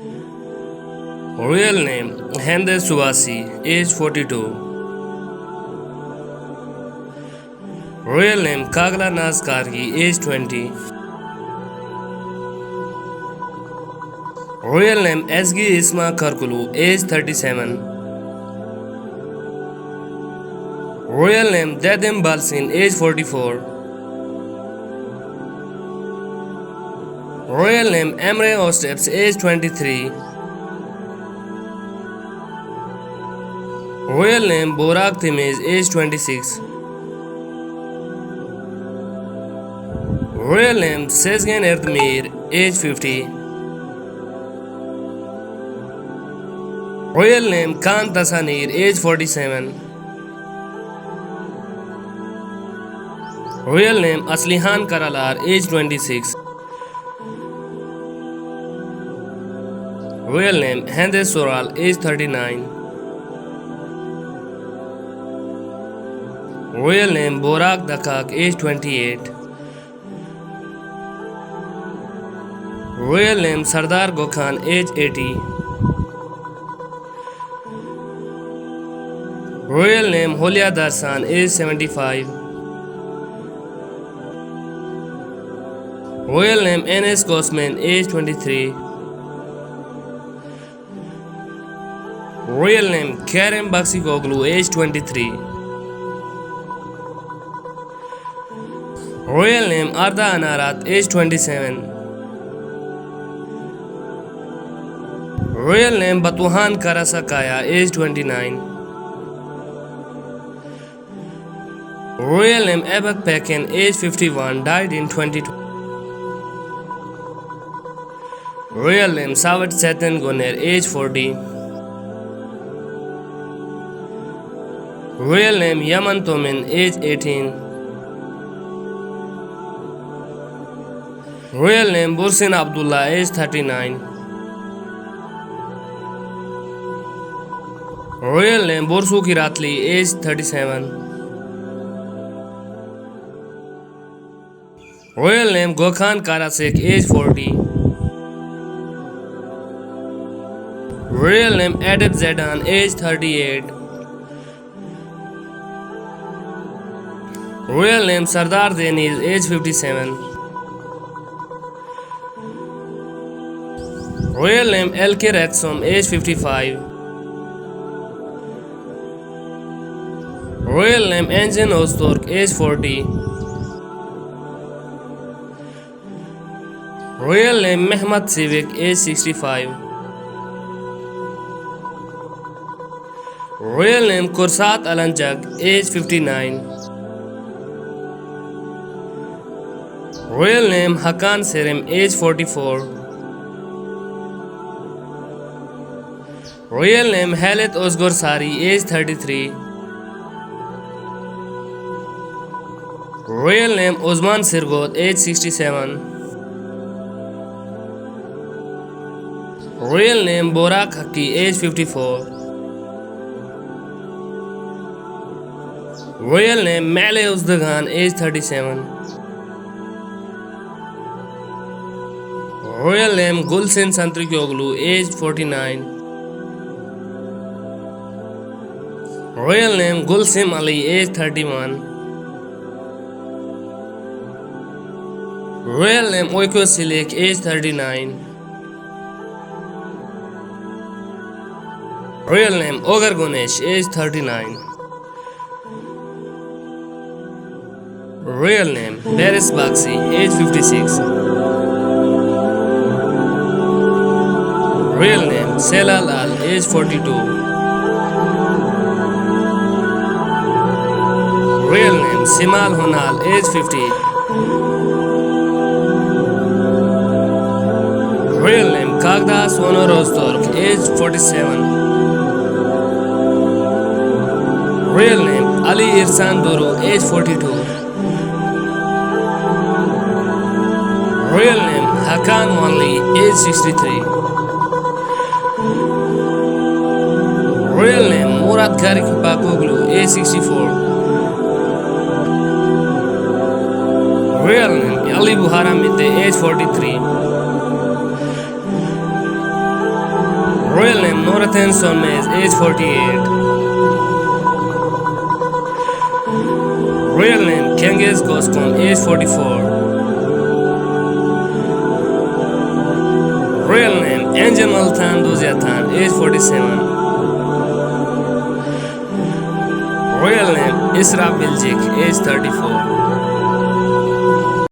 Real name Hende Subasi, age 42. Real name Kagla Naz Kargi, age 20. Real name Esgi Isma Karkulu, age 37. Real name Dedim Balsin, age 44. Real name Emre Osteps, age 23. Real name Borak Timiz, age 26. Real name Sezgen Erdmir, age 50. Real name Khan Tasanir, age 47. Real name Aslihan Karalar, age 26. Real name Hende Soral, age 39. Real name Borak Dakak, age 28. Real name Sardar Gokhan, age 80. Real name Holia Darsan, age 75. Real name Enes Gosman, age 23. Real name Kerem Baksikoglu, age 23. Real name Arda Anarat, age 27. Real name Batuhan Karasakaya, age 29. Real name Ebak Pekin, age 51, died in 2020. Real name Savat Setan Goner, age 40. Real name Yaman Tomin, age 18. Real name Bursin Abdullah, age 39. Real name Borsu Kiratli, age 37. Real name Gokhan Karasek, age 40. Real name Adib Zedan, age 38. Real name Sardar Deniz, age 57. Real name LK Rexom, age 55. Real name Engin Ozturk, age 40. Real name Mehmet Sivik, age 65. Real name Kursat Alanjak, age 59. Real name Hakan Serim, age 44. Real name Halit Ozgor Sari, age 33. Real name Osman Sirgot, age 67. Real name Borak Haki, age 54. Real name Male Uzdagan, age 37. Real name Gulsen Santrikyoglu, age 49. Real name Gulsim Ali, age 31. Real name Oiko Silik, age 39. Real name Ogar Gunesh, age 39. Real name Beres Baxi, age 56. Real name Selal Al, age 42. Real name Simal Honal, age 50. Real name Kagda Sono Rostork, age 47. Real name Ali Irsan Duru, age 42. Real name Hakan Wanli, age 63. Real name Murad Karik Bakoglu, age 64. Real name Ali Buhara Mitte, age 43. Royal name Norathan Sonmez, age 48. Royal name Kenges Goskon, age 44. Royal name Anjamal Than Doziathan, age 47. Royal name Isra Biljik, age 34.